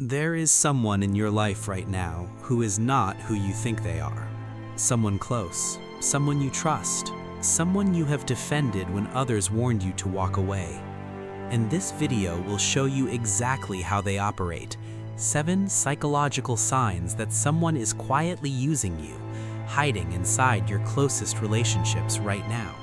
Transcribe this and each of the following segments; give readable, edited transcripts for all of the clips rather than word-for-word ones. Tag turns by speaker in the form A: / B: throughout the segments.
A: There is someone in your life right now who is not who you think they are. Someone close, someone you trust, someone you have defended when others warned you to walk away. And this video will show you exactly how they operate. 7 psychological signs that someone is quietly using you, hiding inside your closest relationships right now.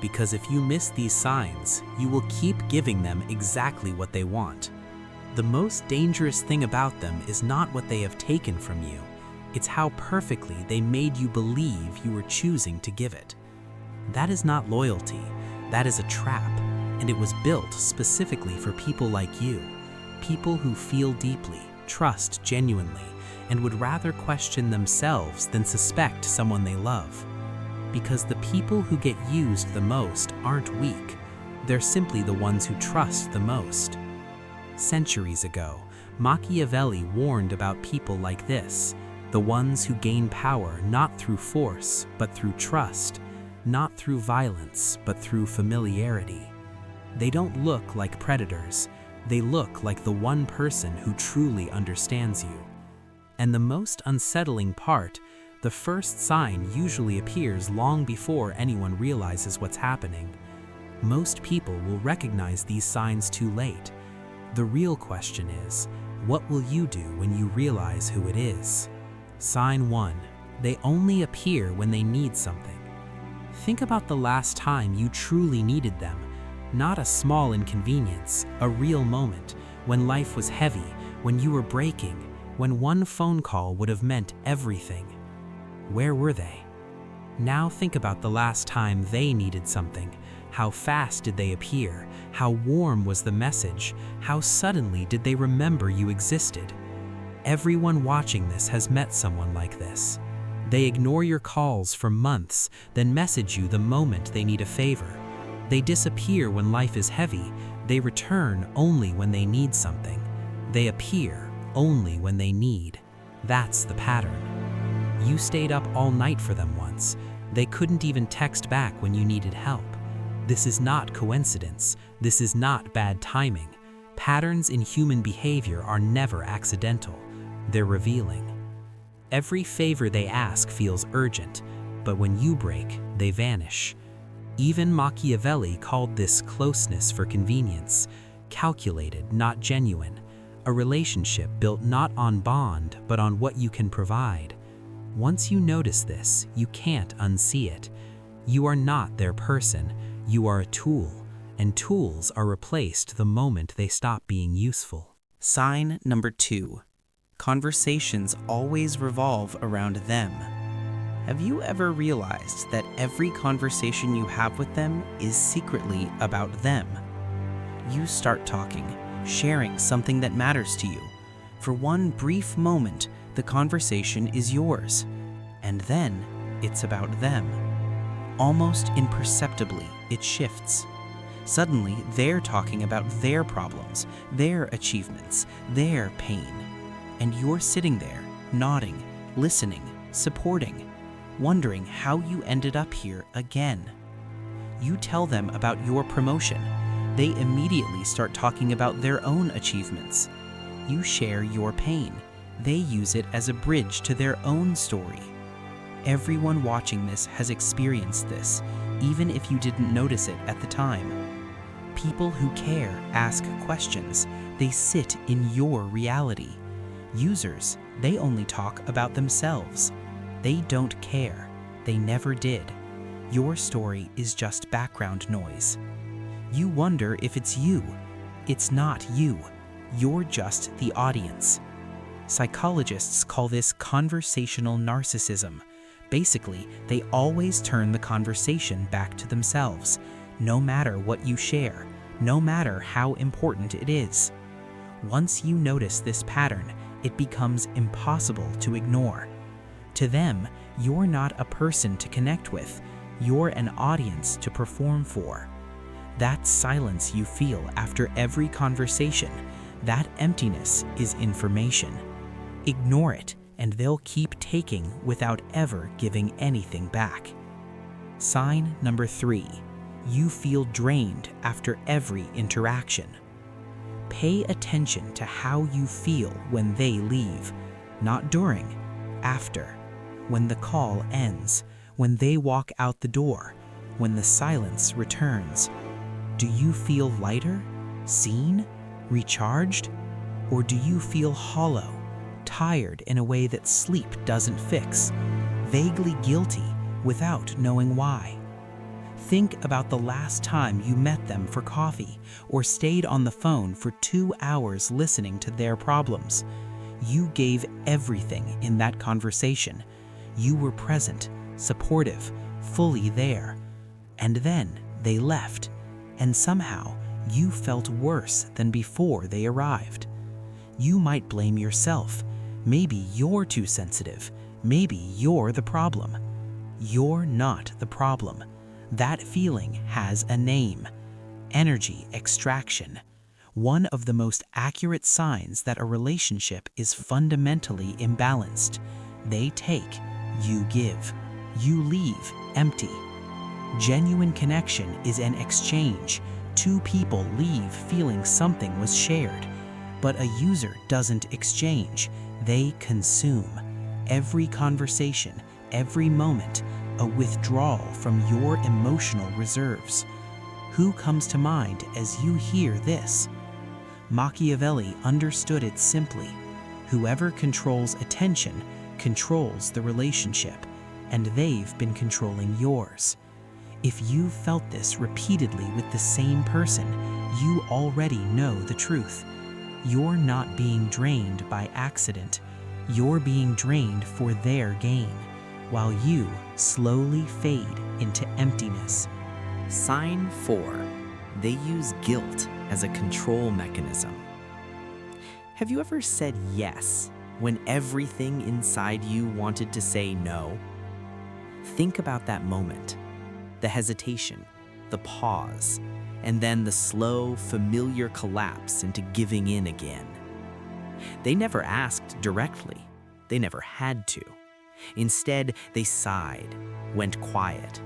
A: Because if you miss these signs, you will keep giving them exactly what they want. The most dangerous thing about them is not what they have taken from you, it's how perfectly they made you believe you were choosing to give it. That is not loyalty, that is a trap, and it was built specifically for people like you, people who feel deeply, trust genuinely, and would rather question themselves than suspect someone they love. Because the people who get used the most aren't weak, they're simply the ones who trust the most. Centuries ago, Machiavelli warned about people like this, the ones who gain power not through force, but through trust, not through violence, but through familiarity. They don't look like predators, they look like the one person who truly understands you. And the most unsettling part, the first sign usually appears long before anyone realizes what's happening. Most people will recognize these signs too late. The real question is, what will you do when you realize who it is? Sign 1. They only appear when they need something. Think about the last time you truly needed them. Not a small inconvenience, a real moment, when life was heavy, when you were breaking, when one phone call would have meant everything. Where were they? Now think about the last time they needed something. How fast did they appear? How warm was the message? How suddenly did they remember you existed? Everyone watching this has met someone like this. They ignore your calls for months, then message you the moment they need a favor. They disappear when life is heavy. They return only when they need something. They appear only when they need. That's the pattern. You stayed up all night for them once. They couldn't even text back when you needed help. This is not coincidence. This is not bad timing. Patterns in human behavior are never accidental. They're revealing. Every favor they ask feels urgent, but when you break, they vanish. Even Machiavelli called this closeness for convenience, calculated, not genuine, a relationship built not on bond, but on what you can provide. Once you notice this, you can't unsee it. You are not their person. You are a tool, and tools are replaced the moment they stop being useful. Sign number 2. Conversations always revolve around them. Have you ever realized that every conversation you have with them is secretly about them? You start talking, sharing something that matters to you. For one brief moment, the conversation is yours, and then it's about them. Almost imperceptibly, it shifts. Suddenly, they're talking about their problems, their achievements, their pain. And you're sitting there, nodding, listening, supporting, wondering how you ended up here again. You tell them about your promotion. They immediately start talking about their own achievements. You share your pain. They use it as a bridge to their own story. Everyone watching this has experienced this, even if you didn't notice it at the time. People who care ask questions. They sit in your reality. Users, they only talk about themselves. They don't care. They never did. Your story is just background noise. You wonder if it's you. It's not you. You're just the audience. Psychologists call this conversational narcissism. Basically, they always turn the conversation back to themselves, no matter what you share, no matter how important it is. Once you notice this pattern, it becomes impossible to ignore. To them, you're not a person to connect with, you're an audience to perform for. That silence you feel after every conversation, that emptiness is information. Ignore it, and they'll keep taking without ever giving anything back. Sign number 3. You feel drained after every interaction. Pay attention to how you feel when they leave, not during, after, when the call ends, when they walk out the door, when the silence returns. Do you feel lighter, seen, recharged? Or do you feel hollow, tired in a way that sleep doesn't fix, vaguely guilty without knowing why? Think about the last time you met them for coffee or stayed on the phone for 2 hours listening to their problems. You gave everything in that conversation. You were present, supportive, fully there. And then they left, and somehow you felt worse than before they arrived. You might blame yourself. Maybe you're too sensitive. Maybe you're the problem. You're not the problem. That feeling has a name: energy extraction. One of the most accurate signs that a relationship is fundamentally imbalanced. They take, you give. You leave empty. Genuine connection is an exchange. Two people leave feeling something was shared. But a user doesn't exchange. They consume. Every conversation, every moment, a withdrawal from your emotional reserves. Who comes to mind as you hear this? Machiavelli understood it simply. Whoever controls attention controls the relationship, and they've been controlling yours. If you felt this repeatedly with the same person, you already know the truth. You're not being drained by accident. You're being drained for their gain, while you slowly fade into emptiness.
B: Sign 4. They use guilt as a control mechanism. Have you ever said yes when everything inside you wanted to say no? Think about that moment, the hesitation, the pause, and then the slow, familiar collapse into giving in again. They never asked directly. They never had to. Instead, they sighed, went quiet,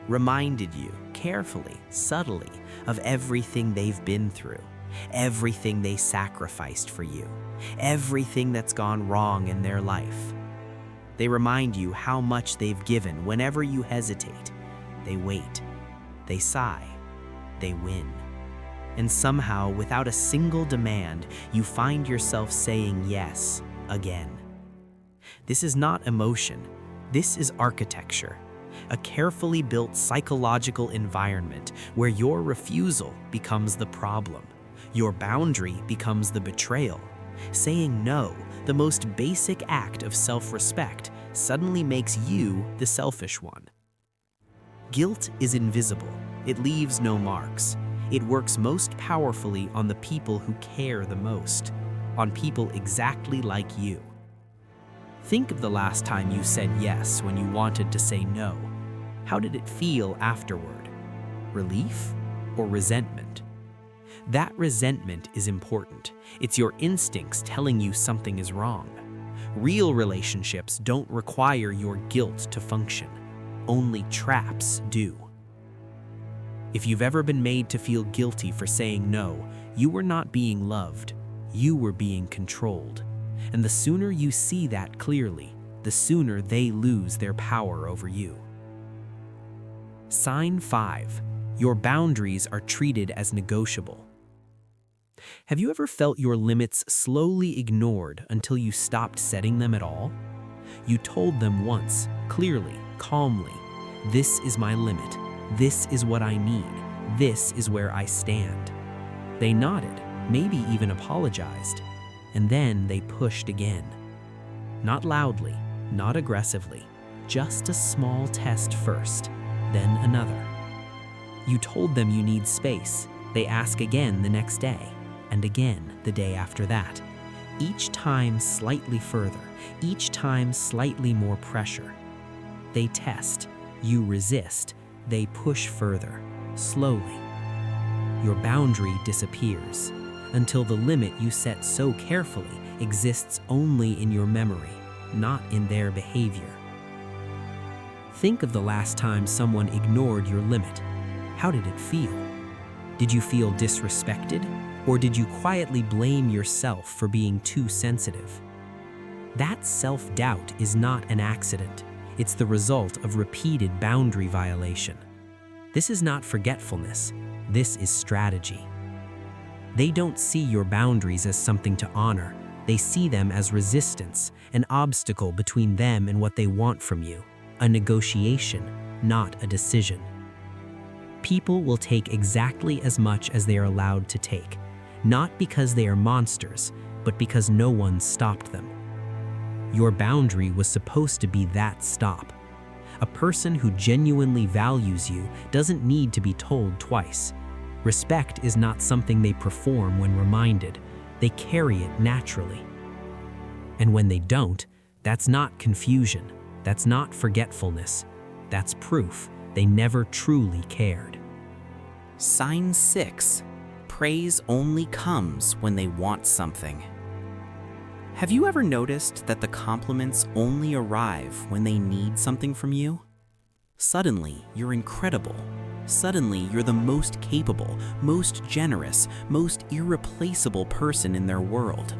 B: reminded you carefully, subtly, of everything they've been through, everything they sacrificed for you, everything that's gone wrong in their life. They remind you how much they've given whenever you hesitate. They wait, they sigh, they win. And somehow, without a single demand, you find yourself saying yes again. This is not emotion. This is architecture, a carefully built psychological environment where your refusal becomes the problem, your boundary becomes the betrayal. Saying no, the most basic act of self-respect, suddenly makes you the selfish one. Guilt is invisible. It leaves no marks. It works most powerfully on the people who care the most, on people exactly like you. Think of the last time you said yes when you wanted to say no. How did it feel afterward? Relief or resentment? That resentment is important. It's your instincts telling you something is wrong. Real relationships don't require your guilt to function. Only traps do. If you've ever been made to feel guilty for saying no, you were not being loved. You were being controlled. And the sooner you see that clearly, the sooner they lose their power over you. Sign 5. Your boundaries are treated as negotiable. Have you ever felt your limits slowly ignored until you stopped setting them at all? You told them once, clearly, calmly, "This is my limit. This is what I need. This is where I stand." They nodded, maybe even apologized, and then they pushed again. Not loudly, not aggressively, just a small test first, then another. You told them you need space. They ask again the next day, and again the day after that. Each time slightly further, each time slightly more pressure. They test, you resist, they push further, slowly. Your boundary disappears, until the limit you set so carefully exists only in your memory, not in their behavior. Think of the last time someone ignored your limit. How did it feel? Did you feel disrespected
A: Or did you quietly blame yourself for being too sensitive? That self-doubt is not an accident. It's the result of repeated boundary violation. This is not forgetfulness. This is strategy. They don't see your boundaries as something to honor. They see them as resistance, an obstacle between them and what they want from you, a negotiation, not a decision. People will take exactly as much as they are allowed to take, not because they are monsters, but because no one stopped them. Your boundary was supposed to be that stop. A person who genuinely values you doesn't need to be told twice. Respect is not something they perform when reminded. They carry it naturally. And when they don't, that's not confusion. That's not forgetfulness. That's proof they never truly cared.
B: Sign 6. Praise only comes when they want something. Have you ever noticed that the compliments only arrive when they need something from you? Suddenly, you're incredible. Suddenly, you're the most capable, most generous, most irreplaceable person in their world.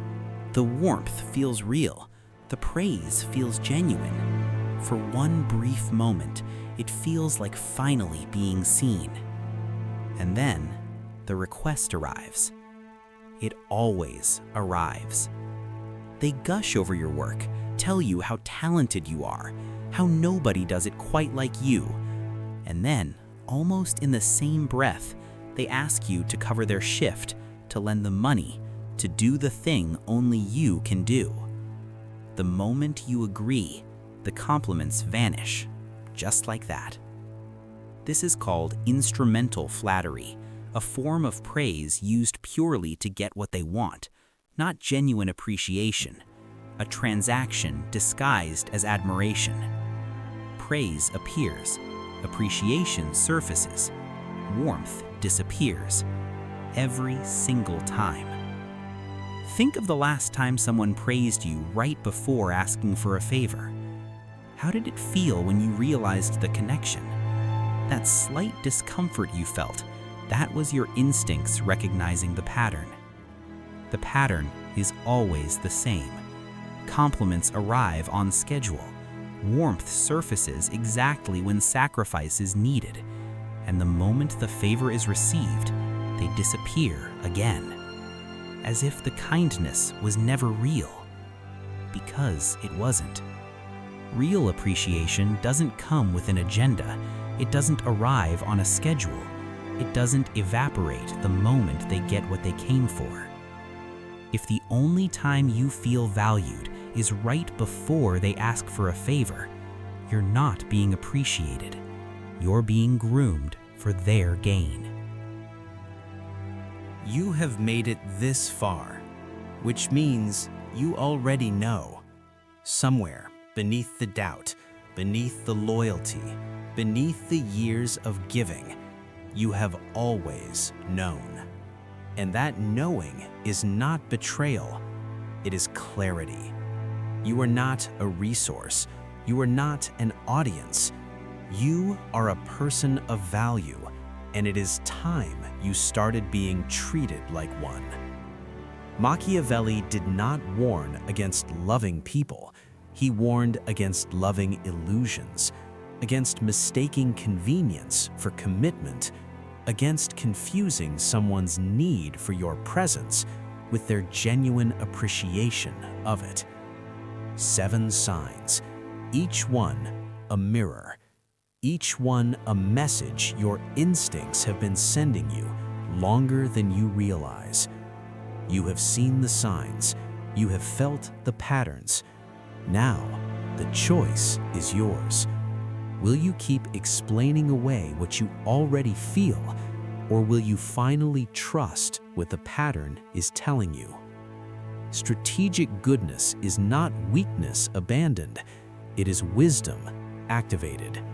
B: The warmth feels real. The praise feels genuine. For one brief moment, it feels like finally being seen. And then, the request arrives. It always arrives. They gush over your work, tell you how talented you are, how nobody does it quite like you. And then, almost in the same breath, they ask you to cover their shift, to lend them money, to do the thing only you can do. The moment you agree, the compliments vanish, just like that. This is called instrumental flattery, a form of praise used purely to get what they want, not genuine appreciation, a transaction disguised as admiration. Praise appears, appreciation surfaces, warmth disappears, every single time. Think of the last time someone praised you right before asking for a favor. How did it feel when you realized the connection? That slight discomfort you felt, that was your instincts recognizing the pattern. The pattern is always the same. Compliments arrive on schedule. Warmth surfaces exactly when sacrifice is needed. And the moment the favor is received, they disappear again. As if the kindness was never real. Because it wasn't. Real appreciation doesn't come with an agenda. It doesn't arrive on a schedule. It doesn't evaporate the moment they get what they came for. If the only time you feel valued is right before they ask for a favor, you're not being appreciated. You're being groomed for their gain.
A: You have made it this far, which means you already know. Somewhere beneath the doubt, beneath the loyalty, beneath the years of giving, you have always known. And that knowing is not betrayal, it is clarity. You are not a resource. You are not an audience. You are a person of value, and it is time you started being treated like one. Machiavelli did not warn against loving people. He warned against loving illusions, against mistaking convenience for commitment, against confusing someone's need for your presence with their genuine appreciation of it. 7 signs, each one a mirror, each one a message your instincts have been sending you longer than you realize. You have seen the signs, you have felt the patterns. Now, the choice is yours. Will you keep explaining away what you already feel, or will you finally trust what the pattern is telling you? Strategic goodness is not weakness abandoned. It is wisdom activated.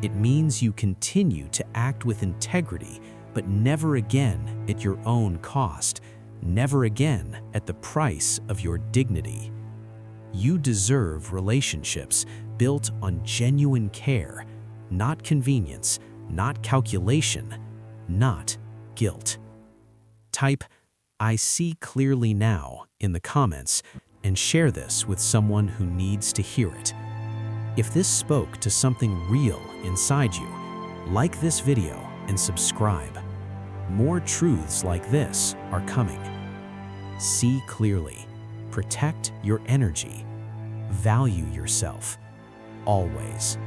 A: It means you continue to act with integrity, but never again at your own cost, never again at the price of your dignity. You deserve relationships built on genuine care, not convenience, not calculation, not guilt. Type, "I see clearly now" in the comments and share this with someone who needs to hear it. If this spoke to something real inside you, like this video and subscribe. More truths like this are coming. See clearly. Protect your energy. Value yourself. Always.